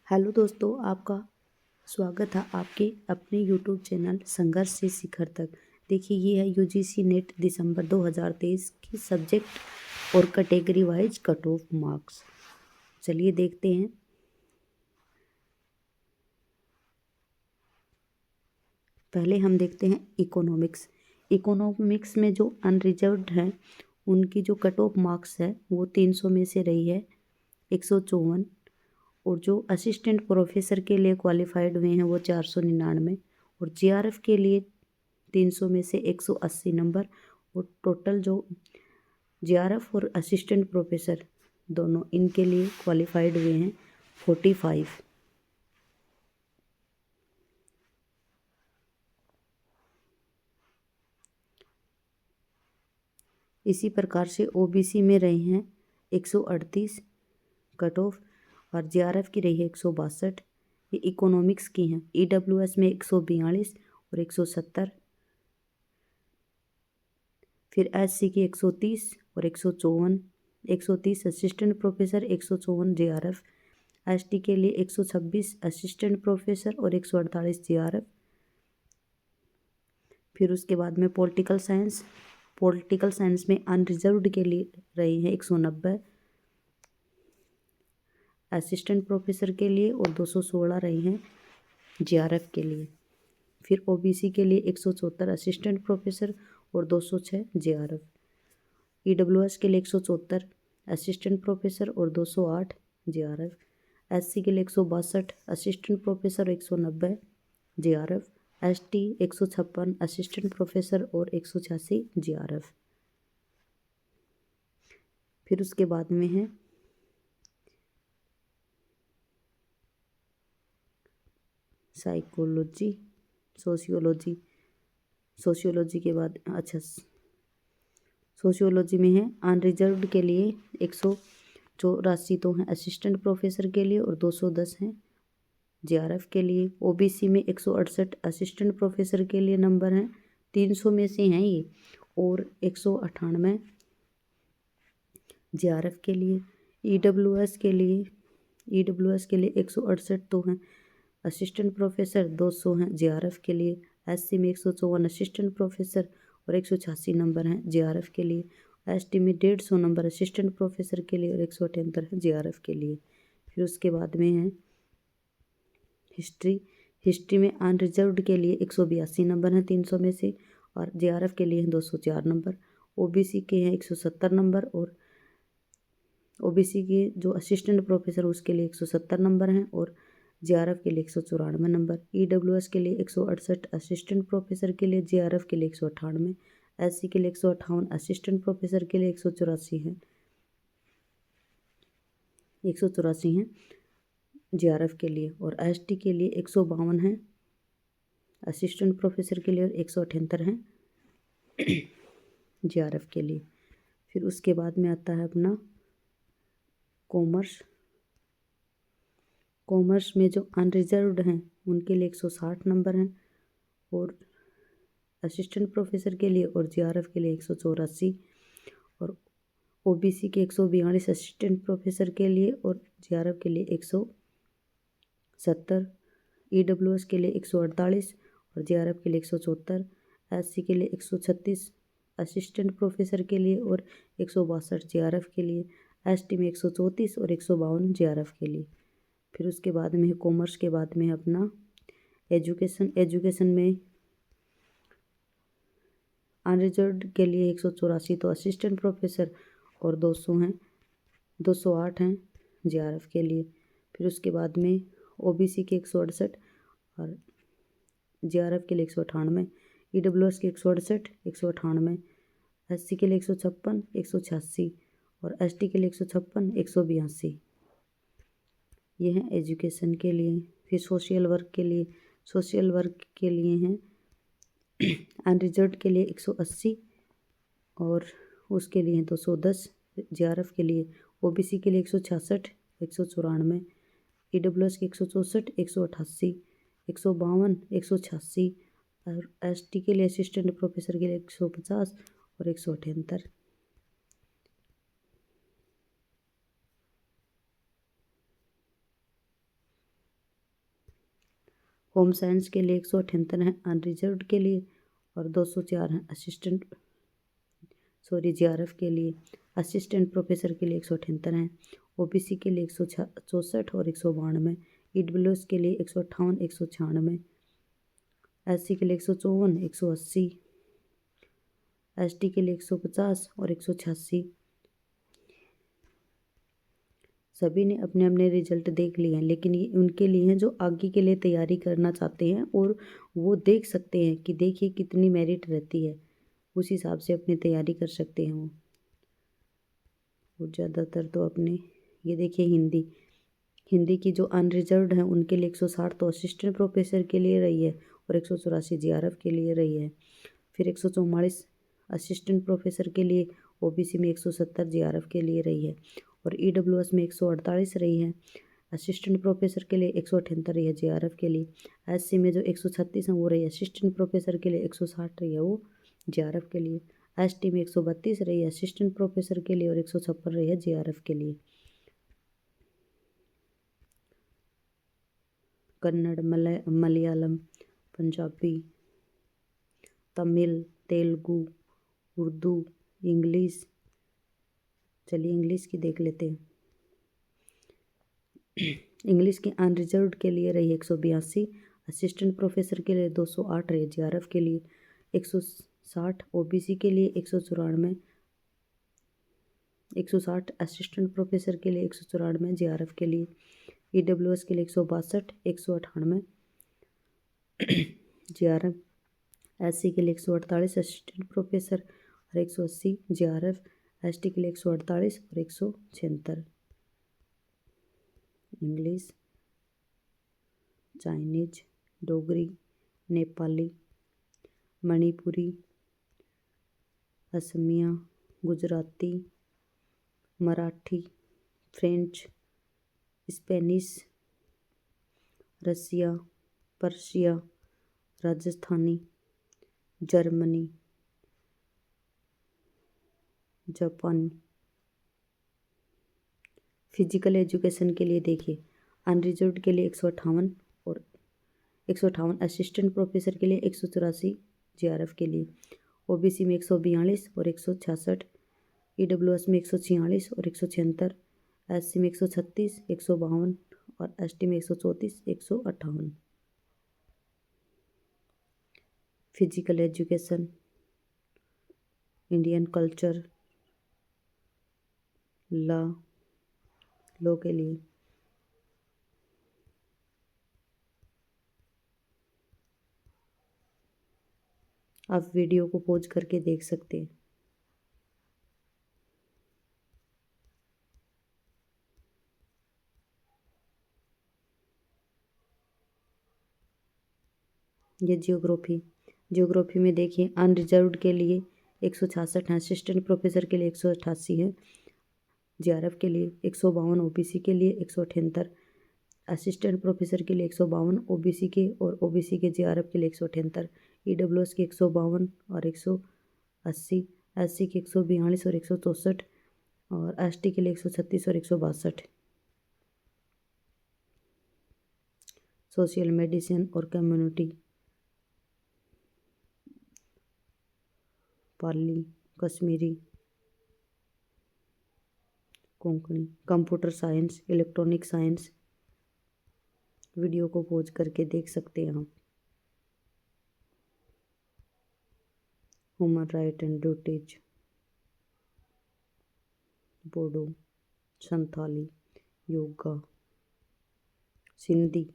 Hello दोस्तों, आपका स्वागत है आपके अपने यूट्यूब चैनल संघर्ष से शिखर तक। देखिए, ये है यूजीसी नेट दिसंबर 2023 की सब्जेक्ट और category wise cut off marks. चलिए देखते हैं। पहले हम देखते हैं इकोनॉमिक्स। इकोनॉमिक्स में जो अनरिजर्व्ड हैं उनकी जो कट ऑफ मार्क्स है वो 300 में से रही है 154, और जो असिस्टेंट प्रोफेसर के लिए क्वालिफाइड हुए हैं वो 499, और जीआरएफ के लिए 300 में से 180 नंबर, और टोटल जो जीआरएफ और असिस्टेंट प्रोफेसर दोनों इनके लिए क्वालिफाइड हुए हैं 45। इसी प्रकार से ओबीसी में रहे हैं 138 कट ऑफ, और जीआरएफ की रही है 162। ये इकोनॉमिक्स की हैं। ईडब्ल्यूएस में 142 और 170, फिर एससी की 130 और 154, 130 असिस्टेंट प्रोफेसर, 154 जीआरएफ। एसटी के लिए 126 असिस्टेंट प्रोफेसर और 148 जीआरएफ। फिर उसके बाद में पॉलिटिकल साइंस में अनरिजर्व्ड के लिए रहे हैं 190 असिस्टेंट प्रोफेसर के लिए, और 216 रहे हैं जीआरएफ के लिए। फिर ओबीसी के लिए 174 असिस्टेंट प्रोफेसर और 206 जीआरएफ। ईडब्ल्यूएस के लिए 174 असिस्टेंट प्रोफेसर और 208 जीआरएफ। एससी के लिए 162 assistant professor, 190 GRF. ST 156 assistant professor और 186 जीआरएफ। फिर उसके बाद में है साइकोलॉजी, सोशियोलॉजी के बाद सोशियोलॉजी में है अनरिजर्व्ड के लिए 184 तो हैं असिस्टेंट प्रोफेसर के लिए, और 210 हैं जीआरएफ के लिए। ओबीसी में 168 असिस्टेंट प्रोफेसर के लिए नंबर हैं, 300 में से हैं ये, और 198 जीआरएफ के लिए। ईडब्ल्यूएस के लिए 168 तो हैं असिस्टेंट प्रोफेसर, 200 हैं जीआरएफ के लिए। एससी में 154 असिस्टेंट प्रोफेसर और 186 नंबर हैं जीआरएफ के लिए। एसटी में 150 नंबर असिस्टेंट प्रोफेसर के लिए और 178 हैं जीआरएफ के लिए। फिर उसके बाद में है हिस्ट्री में अनरिजर्व्ड के लिए 182 नंबर हैं 300 में से, और जीआरएफ के लिए हैं 204 नंबर। ओबीसी के हैं 170 नंबर, और ओबीसी के जो असिस्टेंट प्रोफेसर उसके लिए 170 नंबर हैं, और जीआरएफ के लिए 194 नंबर। ईडब्ल्यूएस के लिए 168 असिस्टेंट प्रोफेसर के लिए, जीआरएफ के लिए 198, एससी के लिए 158 असिस्टेंट प्रोफेसर के लिए 184 हैं जीआरएफ के लिए, और एसटी के लिए 152 हैं असिस्टेंट प्रोफेसर के लिए, और 178 हैं जीआरएफ के लिए। फिर उसके बाद में आता है अपना कॉमर्स में जो अनरिजर्व्ड हैं उनके लिए 160 नंबर हैं, और असिस्टेंट प्रोफेसर के लिए और जीआरएफ के लिए 184, और ओबीसी के 142 असिस्टेंट प्रोफेसर के लिए और जीआरएफ के लिए 170, ईडब्ल्यूएस के लिए 148 और जीआरएफ के लिए 174, एससी के लिए 136 असिस्टेंट प्रोफेसर के लिए और 162 जीआरएफ के लिए। एसटी में 134 और 152 जीआरएफ के लिए। फिर उसके बाद में है कॉमर्स के बाद में है अपना एजुकेशन में अनरिजर्व्ड के लिए 184 तो असिस्टेंट प्रोफेसर और 208 हैं जीआरएफ के लिए। फिर उसके बाद में ओबीसी के 168 और जीआरएफ के लिए 198, ईडब्ल्यूएस के 168 198, एससी के लिए 156 186 और एसटी के लिए 156 182। ये हैं एजुकेशन के लिए। फिर सोशल वर्क के लिए हैं अनरिजर्व्ड के लिए 180 और उसके लिए 210 जीआरएफ के लिए। ओबीसी के लिए 166 194, ईडब्ल्यूएस के 164 188 152 186 और एसटी के लिए असिस्टेंट प्रोफेसर के लिए 150 और 178। होम साइंस के लिए 178 हैं अनरिजर्व्ड के लिए, और 204 हैं जीआरएफ के लिए। असिस्टेंट प्रोफेसर के लिए 178 हैं, ओबीसी के लिए 164 और 192, ईडब्ल्यूएस के लिए 158, 196, एससी के लिए 154, 180, एसटी के लिए 150 और 186। सभी ने अपने अपने रिजल्ट देख लिए हैं, लेकिन ये उनके लिए हैं जो आगे के लिए तैयारी करना चाहते हैं, और वो देख सकते हैं कि देखिए कितनी मेरिट रहती है, उस हिसाब से अपनी तैयारी कर सकते हैं वो। और ज़्यादातर तो अपने ये देखिए हिंदी की जो अनरिजर्व्ड हैं उनके लिए 160 तो असिस्टेंट प्रोफेसर के लिए रही है, और 184 जीआरएफ के लिए रही है। फिर 144 असिस्टेंट प्रोफेसर के लिए, ओबीसी में 170 जीआरएफ के लिए रही है, और ईडब्ल्यूएस में 148 रही है। असिस्टेंट प्रोफेसर के लिए 178 रही है जीआरएफ के लिए। एससी में जो 136 है वो रही है असिस्टेंट प्रोफेसर के लिए, 160 रही है वो जीआरएफ के लिए। एसटी में 132 रही है असिस्टेंट प्रोफेसर के लिए, और 156 रही है जीआरएफ के लिए। कन्नड़, मलयालम, पंजाबी, तमिल, तेलुगु, उर्दू, इंग्लिश। चलिए इंग्लिश की देख लेते हैं। इंग्लिश के अनरिजर्व्ड के लिए रही 182, असिस्टेंट प्रोफेसर के लिए 208 रही, जीआरएफ के लिए 160, ओबीसी के लिए 194, 160 असिस्टेंट प्रोफेसर के लिए 194 जीआरएफ के लिए। ईडब्ल्यूएस के लिए 162, 198 जीआरएफ। एससी के लिए 148 असिस्टेंट प्रोफेसर और 180 जीआरएफ। एसटी के लिए 148 और 176। English, Chinese, Dogri, Nepali, Manipuri, Asamiya, Gujarati, Marathi, French, Spanish, Russia, Persia, Rajasthani, Germany, Japan. Physical education के लिए देखिए अनरिजर्व्ड के लिए 158 और 158, असिस्टेंट प्रोफेसर के लिए 184 जीआरएफ के लिए। ओबीसी में 142 और 166, ईडब्ल्यूएस में 146 और 176, एससी में 136, 152 और एसटी में 134, 158। Physical education, Indian culture, law के लिए आप वीडियो को पॉज करके देख सकते हैं। ये जियोग्राफी में देखिए अनरिजर्व्ड के लिए 166 है, असिस्टेंट प्रोफेसर के लिए 188 है, जीआरएफ के लिए 152, ओबीसी के लिए 178, असिस्टेंट प्रोफेसर के लिए 152 ओबीसी के, और ओबीसी के जीआरएफ के लिए 178, ईडब्ल्यूएस के 152 और 180, एससी के 142 और 164, और एसटी के लिए 136 और 162। सोशल मेडिसिन और community, Pali, Kashmiri, Konkani, computer science, electronic science. Video को पॉज करके देख सकते हैं आप। Human right and duties, Bodo, Santhali, yoga, Sindhi,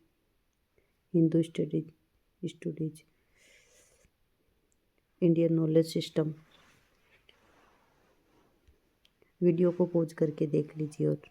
Hindu studies, Indian knowledge system. Video को पॉज करके देख लीजिए और